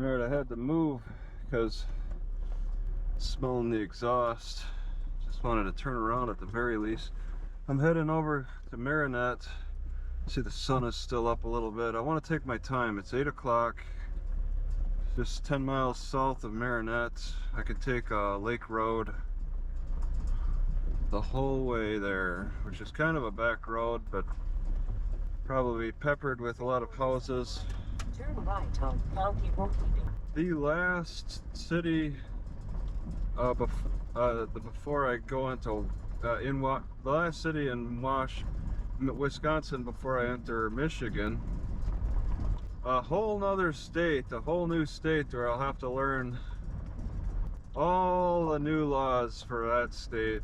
Alright, I had to move because smelling the exhaust. Just wanted to turn around at the very least. I'm heading over to Marinette. See, the sun is still up a little bit. I want to take my time. It's 8 o'clock. Just 10 miles south of Marinette. I could take Lake Road the whole way there, which is kind of a back road, but probably peppered with a lot of houses. Turn right on County Road. The last city before I go into the last city in Wisconsin before I enter Michigan. A whole nother state, a whole new state where I'll have to learn all the new laws for that state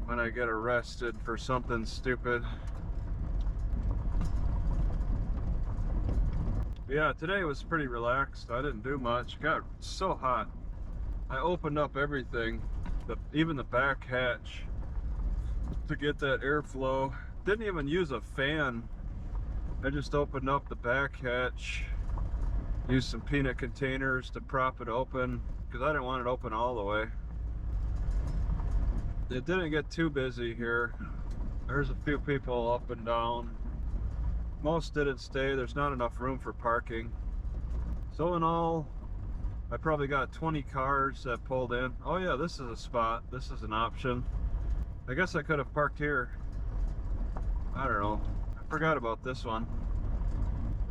when I get arrested for something stupid. Yeah, today was pretty relaxed. I didn't do much. It got so hot. I opened up everything, even the back hatch, to get that airflow. Didn't even use a fan. I just opened up the back hatch, used some peanut containers to prop it open because I didn't want it open all the way. It didn't get too busy here. There's a few people up and down. Most didn't stay. There's not enough room for parking. So in all, I probably got 20 cars that pulled in. Oh yeah, this is a spot. This is an option. I guess I could have parked here. I don't know. I forgot about this one.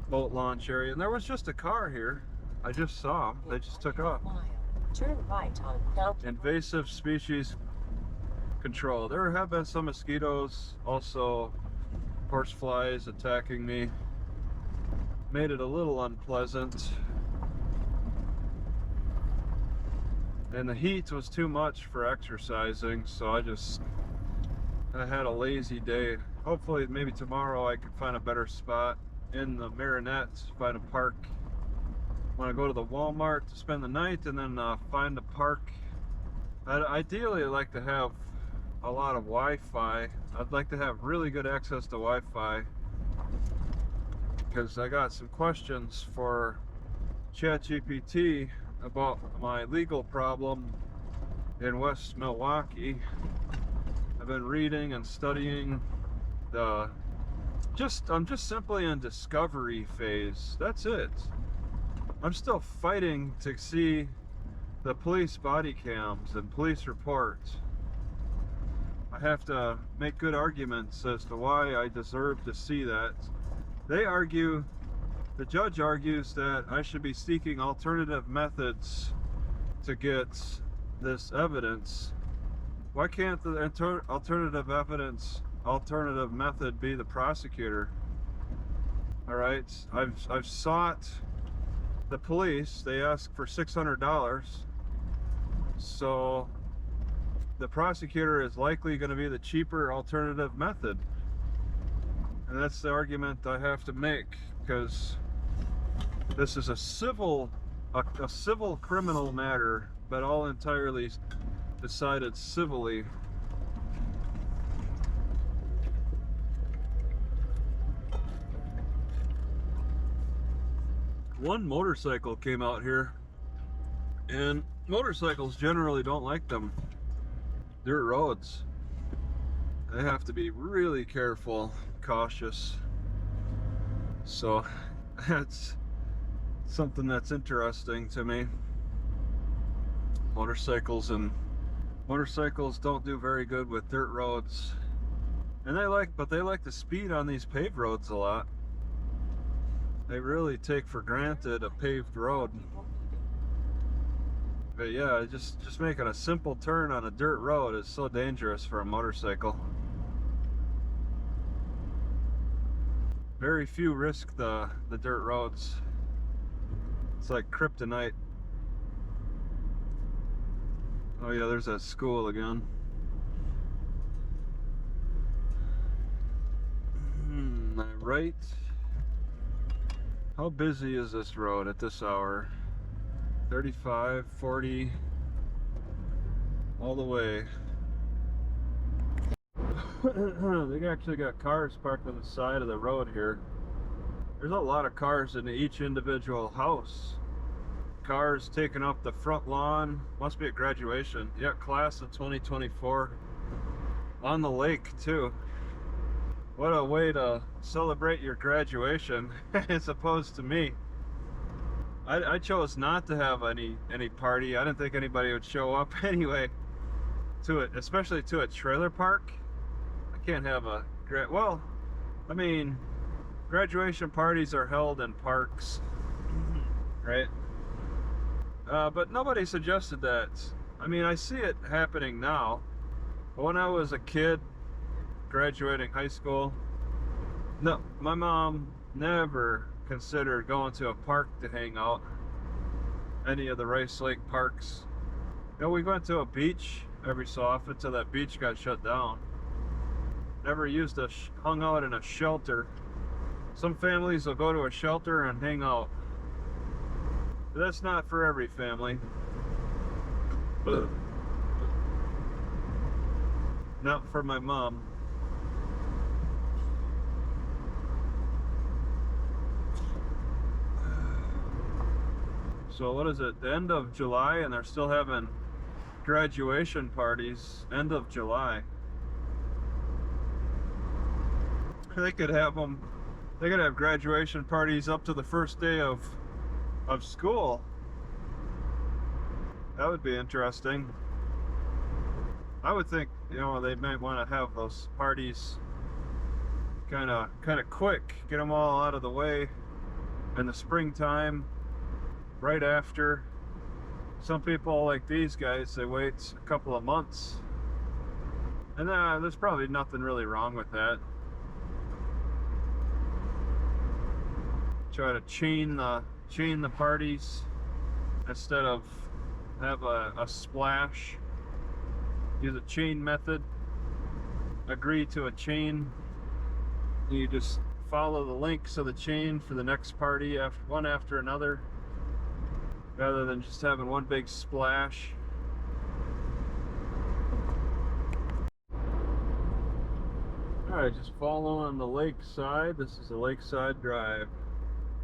Boat launch area. And there was just a car here. I just saw them. They just took off. Turn right on County. Invasive species control. There have been some mosquitoes, also horseflies attacking me. Made it a little unpleasant. And the heat was too much for exercising, so I had a lazy day. Hopefully maybe tomorrow I can find a better spot in the Marinette, find a park. I want to go to the Walmart to spend the night and then find a park. Ideally I'd like to have a lot of Wi-Fi. I'd like to have really good access to Wi-Fi because I got some questions for ChatGPT about my legal problem in West Milwaukee. I've been reading and studying I'm just simply in discovery phase. That's it. I'm still fighting to see the police body cams and police reports. I have to make good arguments as to why I deserve to see that. The judge argues that I should be seeking alternative methods to get this evidence. Why can't the alternative method be the prosecutor? All right, I've sought the police. They ask for $600, so the prosecutor is likely going to be the cheaper alternative method. And that's the argument I have to make, because this is a civil criminal matter, but all entirely decided civilly. One motorcycle came out here, and motorcycles generally don't like them dirt roads. They have to be really careful, cautious. So that's something that's interesting to me. Motorcycles don't do very good with dirt roads, and they like the speed on these paved roads a lot. They really take for granted a paved road. But yeah, just making a simple turn on a dirt road is so dangerous for a motorcycle. Very few risk the dirt roads. It's like kryptonite. Oh yeah, there's that school again. My right. How busy is this road at this hour? 35, 40, all the way. They actually got cars parked on the side of the road here. There's a lot of cars in each individual house. Cars taking up the front lawn. Must be a graduation. Yeah, class of 2024. On the lake too. What a way to celebrate your graduation as opposed to me. I chose not to have any party. I didn't think anybody would show up anyway to it, especially to a trailer park. I can't have a well, I mean, graduation parties are held in parks, right? But nobody suggested that. I mean, I see it happening now. But when I was a kid graduating high school, no, my mom never considered going to a park to hang out. Any of the Rice Lake parks. You know, we went to a beach every so often until that beach got shut down. Never hung out in a shelter. Some families will go to a shelter and hang out. But that's not for every family. Not for my mom. So what is it? The end of July, and they're still having graduation parties. End of July. They could have them. They could have graduation parties up to the first day of school. That would be interesting. I would think, you know, they might want to have those parties kind of quick, get them all out of the way in the springtime, right after. Some people like these guys, they wait a couple of months, and there's probably nothing really wrong with that. Try to chain the parties instead of have a splash. Use a chain method. Agree to a chain. You just follow the links of the chain for the next party, one after another, rather than just having one big splash. Alright, just following the lakeside. This is a lakeside drive.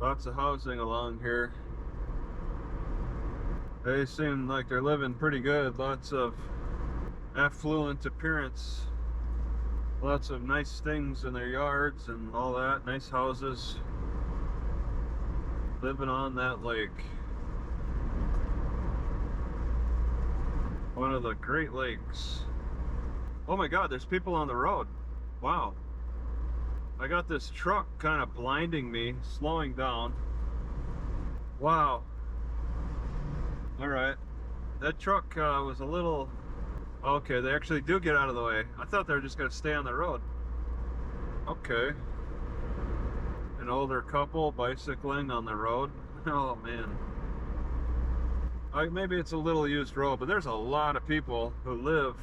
Lots of housing along here. They seem like they're living pretty good. Lots of affluent appearance. Lots of nice things in their yards and all that. Nice houses. Living on that lake. One of the Great Lakes. Oh my God, there's people on the road. Wow. I got this truck kind of blinding me, slowing down. Wow. Alright. That truck was a little... Okay, they actually do get out of the way. I thought they were just going to stay on the road. Okay. An older couple bicycling on the road. Oh, man. Maybe it's a little used road, but there's a lot of people who live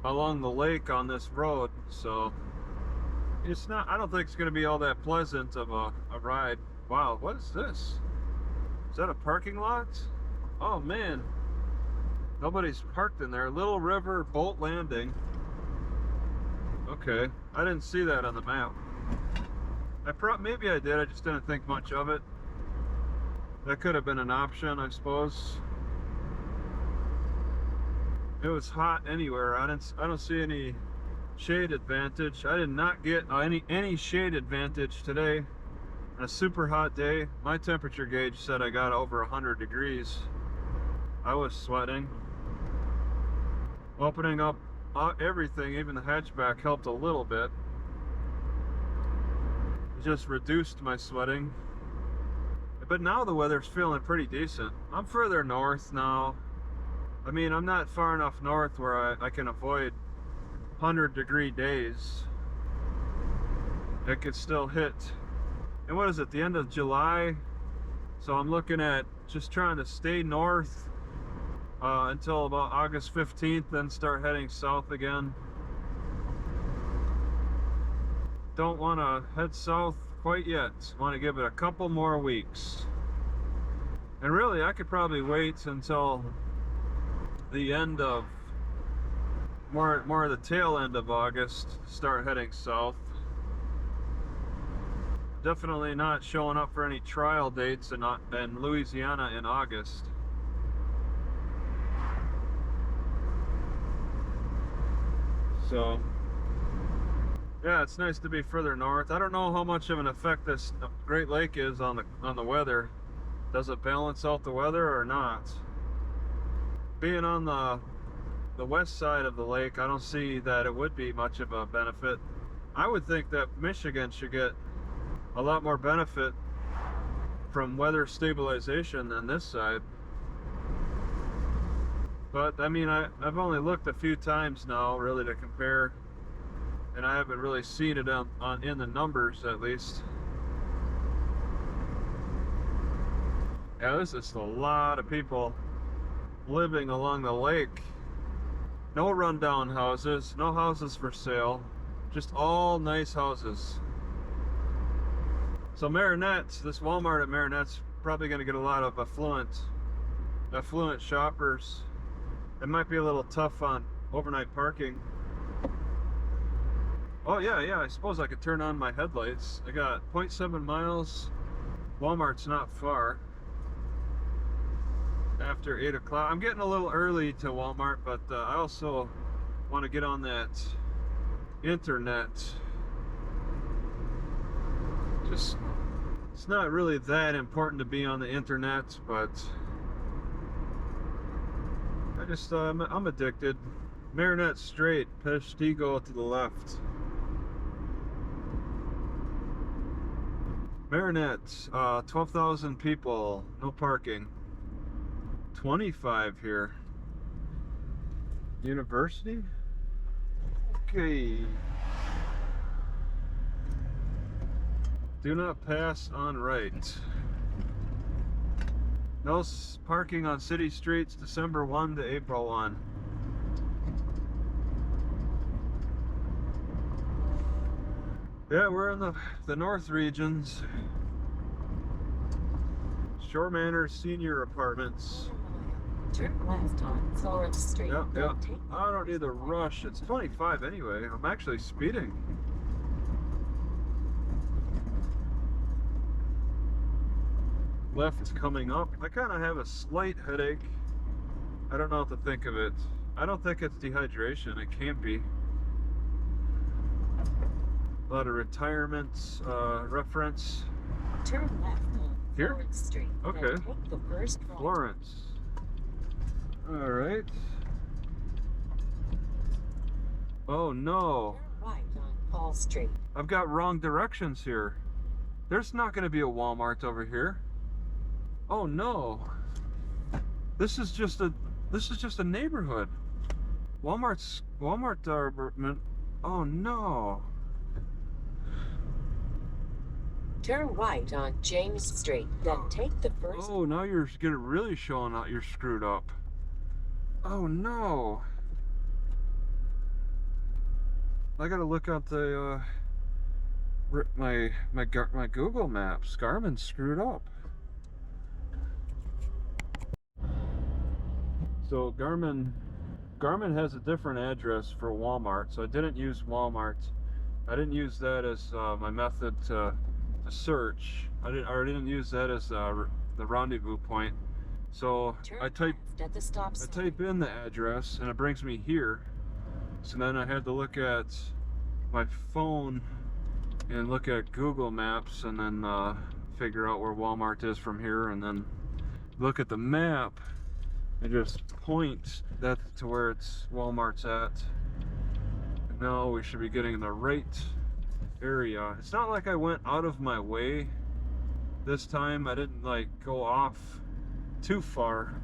along the lake on this road, so it's not, I don't think it's going to be all that pleasant of a ride. Wow, what is this? Is that a parking lot? Oh man, nobody's parked in there. Little River Boat Landing. Okay, I didn't see that on the map. Maybe I did, I just didn't think much of it. That could have been an option, I suppose. It was hot anywhere. I don't see any shade advantage. I did not get any shade advantage today. On a super hot day. My temperature gauge said I got over 100 degrees. I was sweating. Opening up everything, even the hatchback, helped a little bit. It just reduced my sweating. But now the weather's feeling pretty decent. I'm further north now. I mean, I'm not far enough north where I can avoid 100-degree days. It could still hit. And what is it, the end of July? So I'm looking at just trying to stay north until about August 15th, then start heading south again. Don't want to head south quite yet. Want to give it a couple more weeks. And really, I could probably wait until the end of more of the tail end of August, start heading south. definitely not showing up for any trial dates in Louisiana in August. So, yeah, it's nice to be further north. I don't know how much of an effect this Great Lake is on the weather. Does it balance out the weather or not? Being on the west side of the lake, I don't see that it would be much of a benefit. I would think that Michigan should get a lot more benefit from weather stabilization than this side. But I mean, I've only looked a few times now really to compare, and I haven't really seen it in the numbers at least. Yeah, there's just a lot of people living along the lake. No rundown houses, no houses for sale, just all nice houses. So Marinette, this Walmart at Marinette's probably going to get a lot of affluent shoppers. It might be a little tough on overnight parking. Oh yeah, I suppose I could turn on my headlights. I got 0.7 miles. Walmart's not far. After 8 o'clock. I'm getting a little early to Walmart, but I also want to get on that internet. Just, it's not really that important to be on the internet, but I just, I'm addicted. Marinette straight, Peshtigo to the left. Marinette, 12,000 people, no parking. 25 here. University? Okay. Do not pass on right. No parking on city streets December 1 to April 1. Yeah, we're in the north regions. Shore Manor Senior Apartments. Turn left on Florence Street. Yep. I don't need to rush. It's 25 anyway. I'm actually speeding. Left coming up. I kind of have a slight headache. I don't know what to think of it. I don't think it's dehydration. It can't be. A lot of retirement reference. Turn left on Here? Florence Street. Okay. Then take the first right. Florence. All right. Oh no. Turn right on Paul Street. I've got wrong directions here. There's not going to be a Walmart over here. Oh no. This is just a neighborhood. Walmart. Oh no. Turn right on James Street. Then take the first. Oh, now you're really showing out you're screwed up. Oh no. I gotta look at the my Google Maps. Garmin's screwed up. So Garmin has a different address for Walmart, so I didn't use Walmart. I didn't use that as my method to search. I didn't use that as the rendezvous point. So I type in the address and it brings me here. So then I had to look at my phone and look at Google Maps and then figure out where Walmart is from here, and then look at the map and just point that to where Walmart's at. And now we should be getting in the right area. It's not like I went out of my way this time. I didn't like go off too far.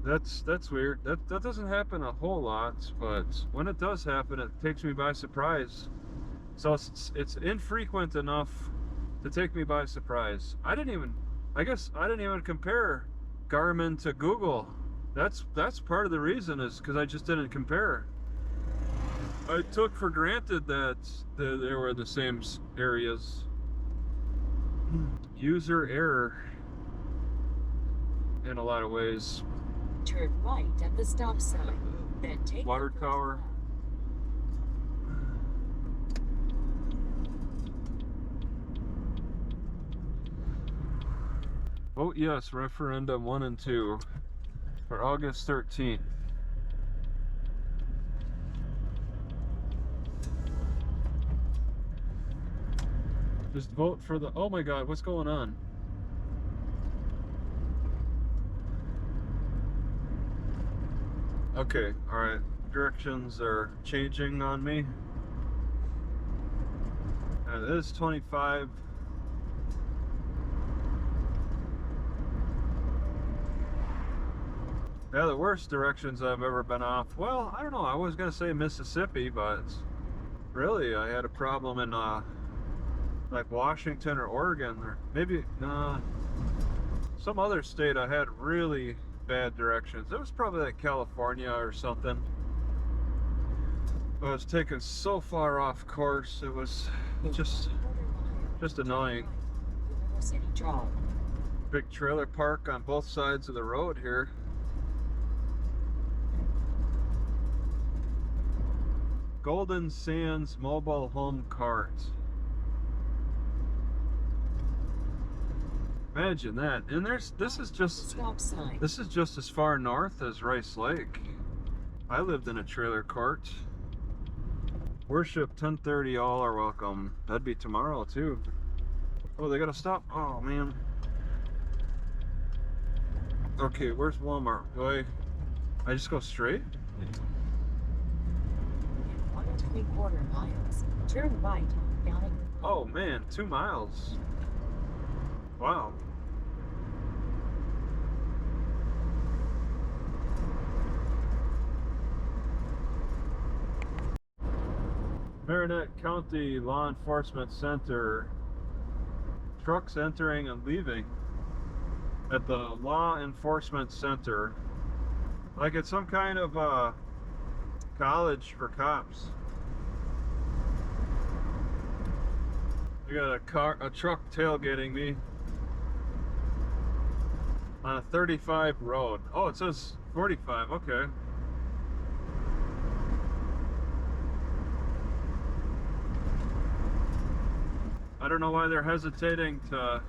That's weird. That doesn't happen a whole lot, but when it does happen, it takes me by surprise. So it's infrequent enough to take me by surprise. I guess I didn't even compare Garmin to Google. That's part of the reason, is because I just didn't compare. I took for granted that they were the same areas. User error in a lot of ways. Turn right at the stop sign. Then take Water the tower. Vote yes, referendum 1 and 2 for August 13th. Just vote for the, oh my God, what's going on? Okay, all right, directions are changing on me. And it is 25. Yeah, the worst directions I've ever been off. Well, I don't know, I was gonna say Mississippi, but really I had a problem in like Washington or Oregon, or maybe some other state. I had really bad directions. It was probably like California or something. I was taken so far off course. It was just annoying. University Drive. Big trailer park on both sides of the road here. Golden Sands Mobile Home Cart. Imagine that. And this is just as far north as Rice Lake. I lived in a trailer court. Worship 10:30, all are welcome. That'd be tomorrow too. Oh, they gotta stop. Oh man. Okay, where's Walmart? Do I just go straight? 1.75 miles. Turn right on Valley. Oh man, 2 miles. Wow. Marinette County Law Enforcement Center. Trucks entering and leaving at the Law Enforcement Center. Like it's some kind of college for cops. We got a truck tailgating me on a 35 road. Oh, it says 45. Okay. I don't know why they're hesitating to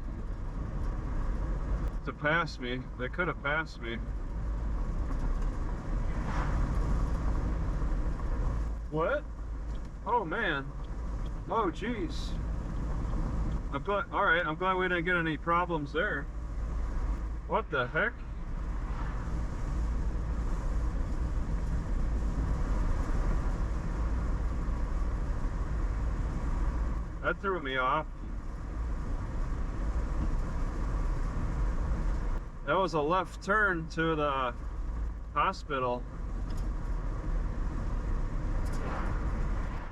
pass me. They could have passed me. What? Oh man. Oh geez. I'm glad. All right. I'm glad we didn't get any problems there. What the heck? That threw me off. That was a left turn to the hospital.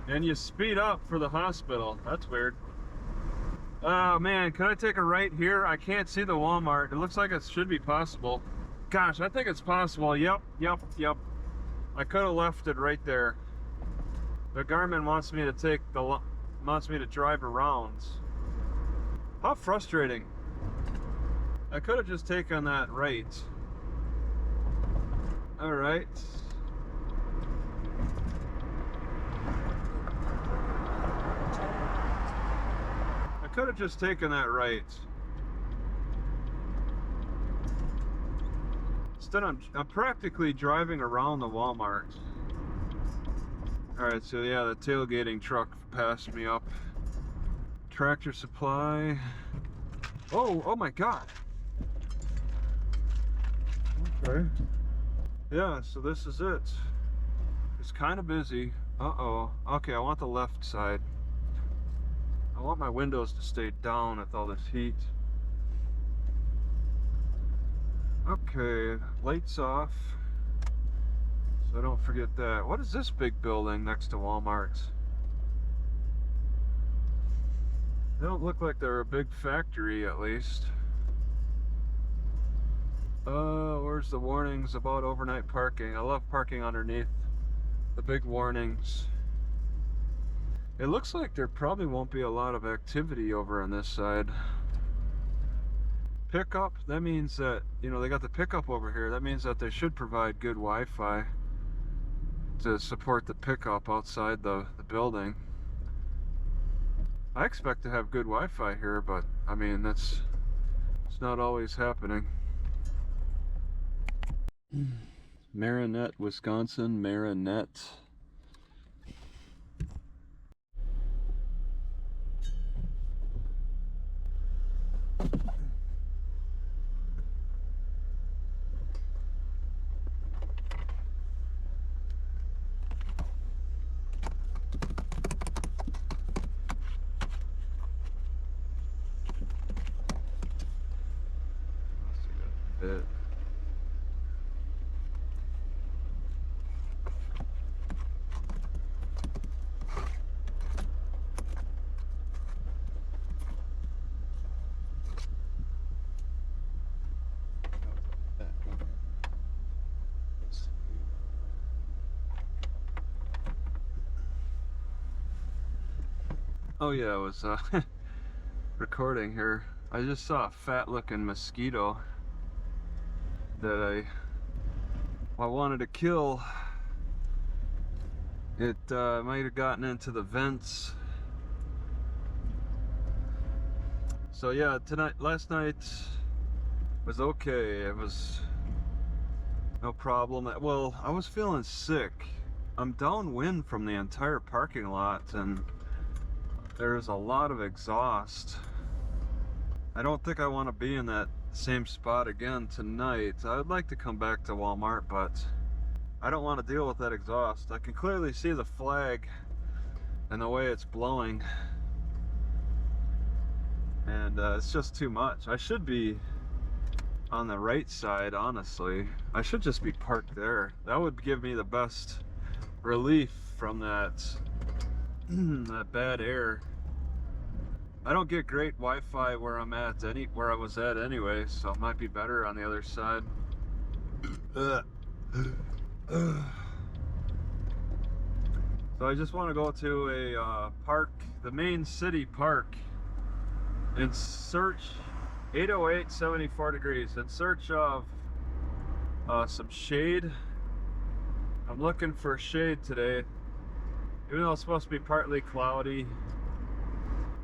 And you speed up for the hospital. That's weird. Oh man, can I take a right here? I can't see the Walmart. It looks like it should be possible. Gosh, I think it's possible. Yep. I could have left it right there. The Garmin wants me to drive around. How frustrating. I could have just taken that right. All right. I could have just taken that right. Instead, I'm practically driving around the Walmart. All right, so yeah, the tailgating truck passed me up. Tractor Supply. Oh my God. Okay. Yeah, so this is it. It's kind of busy. Uh-oh. Okay, I want the left side. I want my windows to stay down with all this heat. Okay, lights off. So I don't forget that. What is this big building next to Walmart? They don't look like they're a big factory, at least. Where's the warnings about overnight parking? I love parking underneath the big warnings. It looks like there probably won't be a lot of activity over on this side. Pickup, that means that, you know, they got the pickup over here. That means that they should provide good Wi-Fi to support the pickup outside the building. I expect to have good Wi-Fi here, but I mean, that's It's not always happening. Marinette, Wisconsin, Marinette. Bit. Oh yeah, I was recording here. I just saw a fat looking mosquito that I wanted to kill. It might have gotten into the vents. So yeah, last night was okay. It was no problem. Well, I was feeling sick. I'm downwind from the entire parking lot and there's a lot of exhaust. I don't think I want to be in that same spot again tonight. I would like to come back to Walmart, but I don't want to deal with that exhaust. I can clearly see the flag and the way it's blowing, and it's just too much. I should be on the right side, honestly. I should just be parked there. That would give me the best relief from that that bad air. I don't get great Wi-Fi where I'm at, where I was at anyway, so it might be better on the other side. So I just want to go to a park, the main city park, in search, 808, 74 degrees, in search of some shade. I'm looking for shade today, even though it's supposed to be partly cloudy.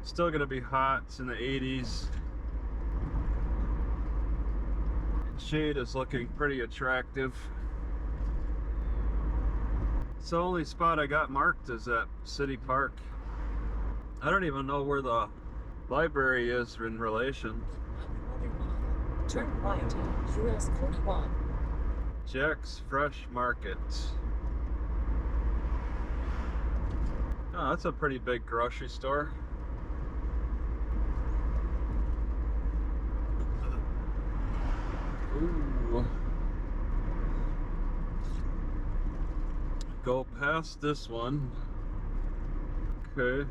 Still gonna be hot. It's in the 80s. Shade is looking pretty attractive. It's the only spot I got marked is at City Park. I don't even know where the library is in relation. Turn right on US 41. Jack's Fresh Market. Oh, that's a pretty big grocery store. Ooh. Go past this one. Okay.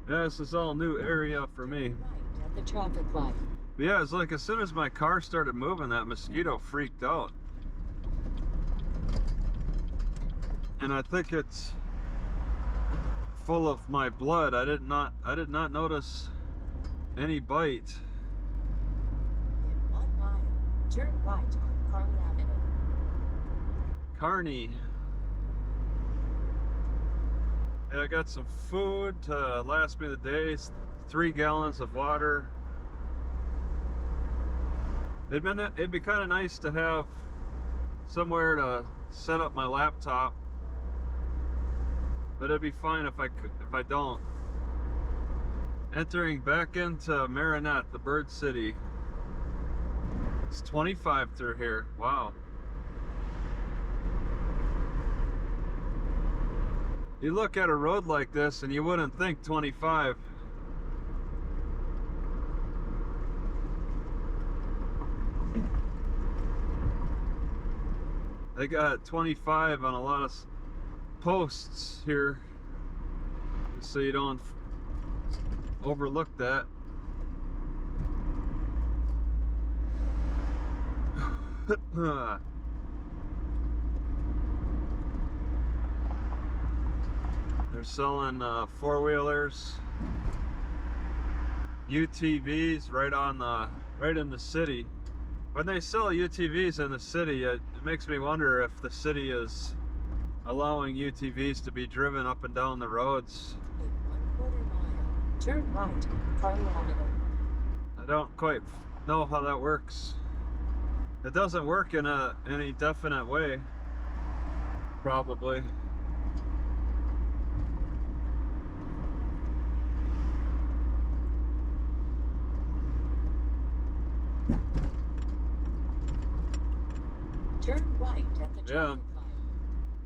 Yeah, this is all new area for me. Right at the traffic light. Yeah, it's like as soon as my car started moving, that mosquito freaked out. And I think it's full of my blood. I did not notice any bite. In 1 mile, turn right on Carney Avenue. Carney. And I got some food to last me the day. 3 gallons of water. It'd be kind of nice to have somewhere to set up my laptop, but it'd be fine if I don't. Entering back into Marinette, the bird city. It's 25 through here. Wow. You look at a road like this and you wouldn't think 25. They got 25 on a lot of posts here, so you don't overlook that. They're selling four-wheelers, UTVs right in the city. When they sell UTVs in the city, it makes me wonder if the city is allowing UTVs to be driven up and down the roads. In 1/4 mile, turn right on Carney Avenue. I don't quite know how that works. It doesn't work in any definite way, probably. Turn right at the Yeah. traffic light.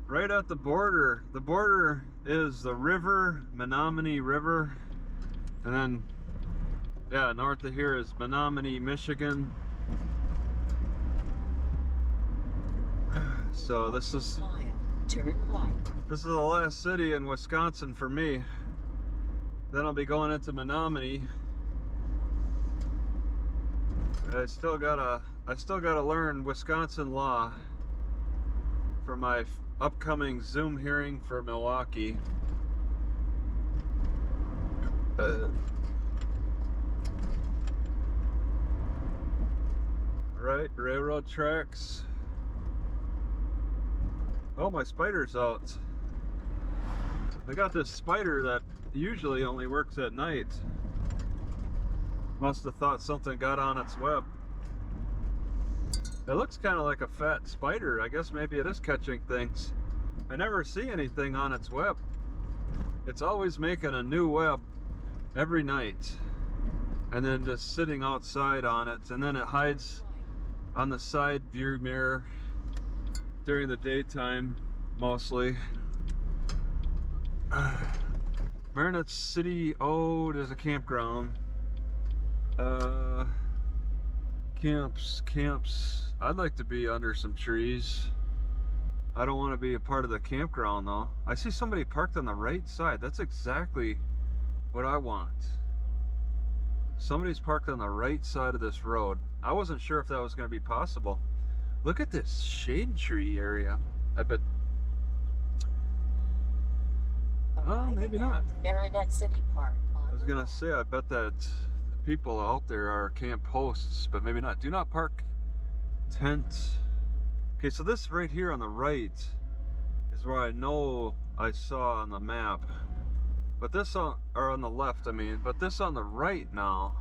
Right at the border. The border is the river, Menominee River. And then, yeah, north of here is Menominee, Michigan. So this is Turn right. the last city in Wisconsin for me. Then I'll be going into Menominee. I still gotta learn Wisconsin law for my upcoming Zoom hearing for Milwaukee. Right, railroad tracks. Oh, my spider's out. I got this spider that usually only works at night. Must have thought something got on its web. It looks kind of like a fat spider. I guess maybe it is catching things. I never see anything on its web. It's always making a new web every night. And then just sitting outside on it. And then it hides on the side view mirror during the daytime, mostly. Marinette City, oh, there's a campground. Camps. I'd like to be under some trees. I don't want to be a part of the campground though. I see somebody parked on the right side. That's exactly what I want. Somebody's parked on the right side of this road. I wasn't sure if that was going to be possible. Look at this shade tree area. I bet. Oh, maybe not. Marinette City Park. I was gonna say, I bet that people out there are camp hosts, but maybe not. Do not park tent. Okay, so this right here on the right is where I know I saw on the map. But this on the left, I mean, but this on the right now,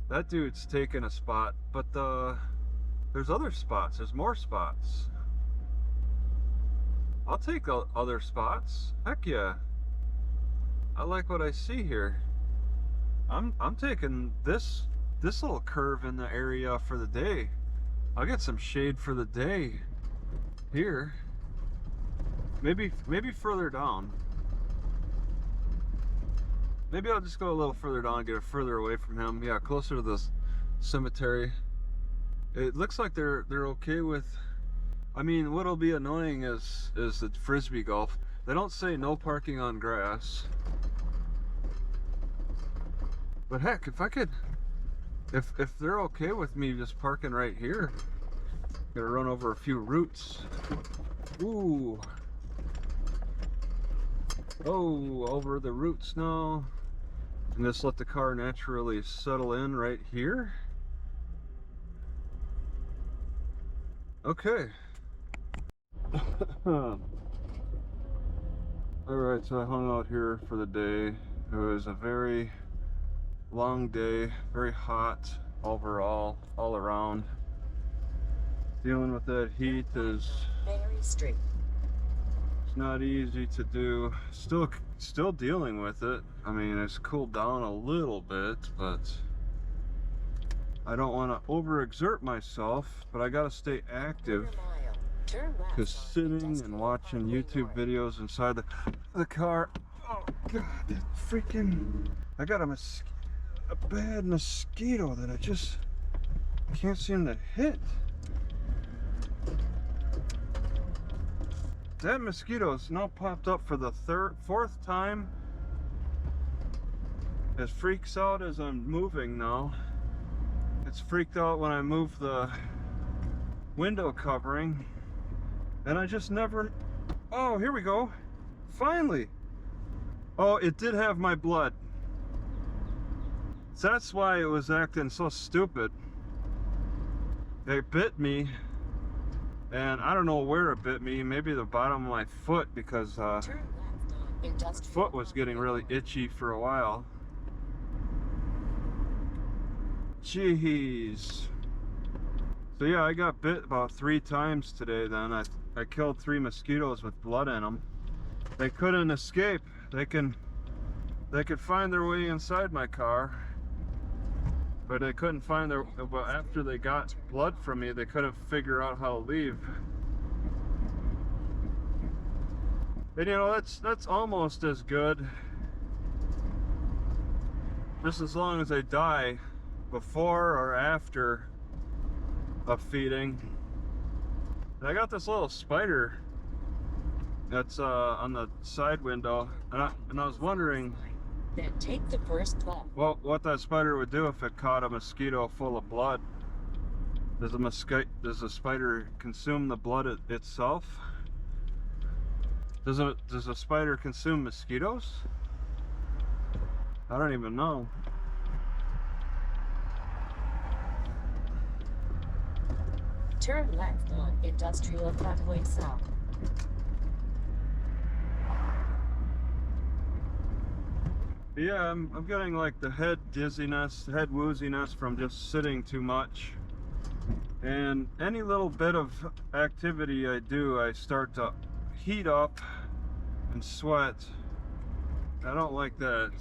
that dude's taking a spot, but there's other spots, there's more spots. I'll take other spots. Heck yeah. I like what I see here. I'm taking this little curve in the area for the day. I'll get some shade for the day here. Maybe further down. Maybe I'll just go a little further down and get further away from him. Yeah, closer to this cemetery. It looks like they're okay with. I mean, what'll be annoying is the frisbee golf. They don't say no parking on grass. But heck, if I could, if they're okay with me just parking right here, gonna run over a few roots. Ooh. Oh, over the roots now. And just let the car naturally settle in right here. Okay. Alright, so I hung out here for the day. It was a very long day, very hot overall, all around. Dealing with that heat is Mary Street. it's not easy to do. Still dealing with it. I mean, it's cooled down a little bit, but I don't want to overexert myself, but I gotta stay active. Because sitting and watching YouTube videos inside the car, oh god, that freaking, I got a bad mosquito that I just can't seem to hit. That mosquito's now popped up for the fourth time. It freaks out as I'm moving now. It's freaked out when I move the window covering. And I just never... Oh, here we go. Finally. Oh, it did have my blood. So that's why it was acting so stupid. It bit me. And I don't know where it bit me. Maybe the bottom of my foot, because my foot was getting really itchy for a while. Jeez. So yeah, I got bit about 3 times today then. I killed 3 mosquitoes with blood in them. They couldn't escape. They could find their way inside my car, but they couldn't find their, well, after they got blood from me, they couldn't figure out how to leave. And you know, that's almost as good, just as long as they die before or after of feeding. And I got this little spider that's on the side window, and I was wondering, then take the first left. well, what that spider would do if it caught a mosquito full of blood. Does the spider consume the blood itself? Does a spider consume mosquitoes? I don't even know. Turn left on Industrial Pathway South. Yeah, I'm getting like the head dizziness, head wooziness from just sitting too much. And any little bit of activity I do, I start to heat up and sweat. I don't like that.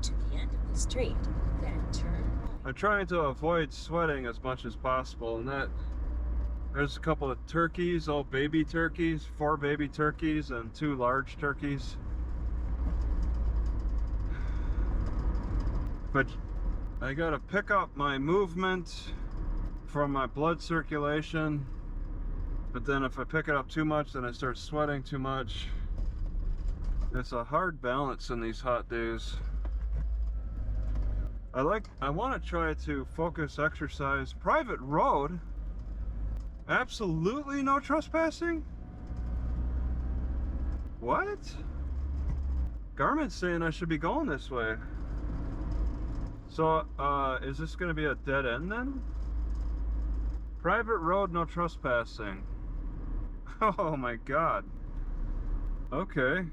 To the end of the street, then turn right. I'm trying to avoid sweating as much as possible, and that there's a couple of turkeys, all baby turkeys, 4 baby turkeys and 2 large turkeys. But I gotta pick up my movement from my blood circulation, but then if I pick it up too much, then I start sweating too much. It's a hard balance in these hot days. I want to try to focus exercise. Private road? Absolutely no trespassing? What? Garmin's saying I should be going this way. So, is this going to be a dead end then? Private road, no trespassing. Oh my god. Okay.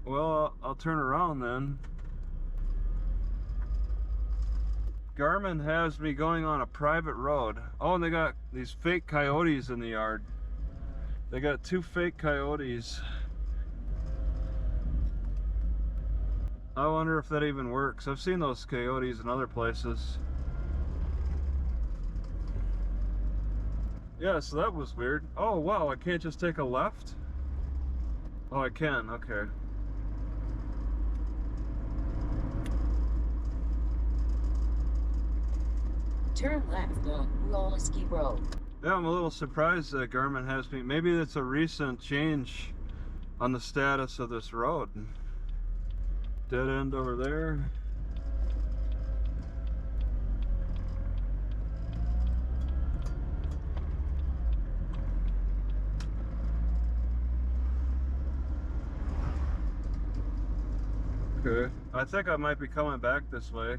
Well, I'll turn around then. Garmin has me going on a private road. Oh, and they got these fake coyotes in the yard. They got 2 fake coyotes. I wonder if that even works. I've seen those coyotes in other places. Yeah, so that was weird. Oh wow, I can't just take a left? Oh, I can, okay. Turn left on Wolaski Road. Yeah, I'm a little surprised that Garmin has me. Maybe it's a recent change on the status of this road. Dead end over there. Okay, I think I might be coming back this way.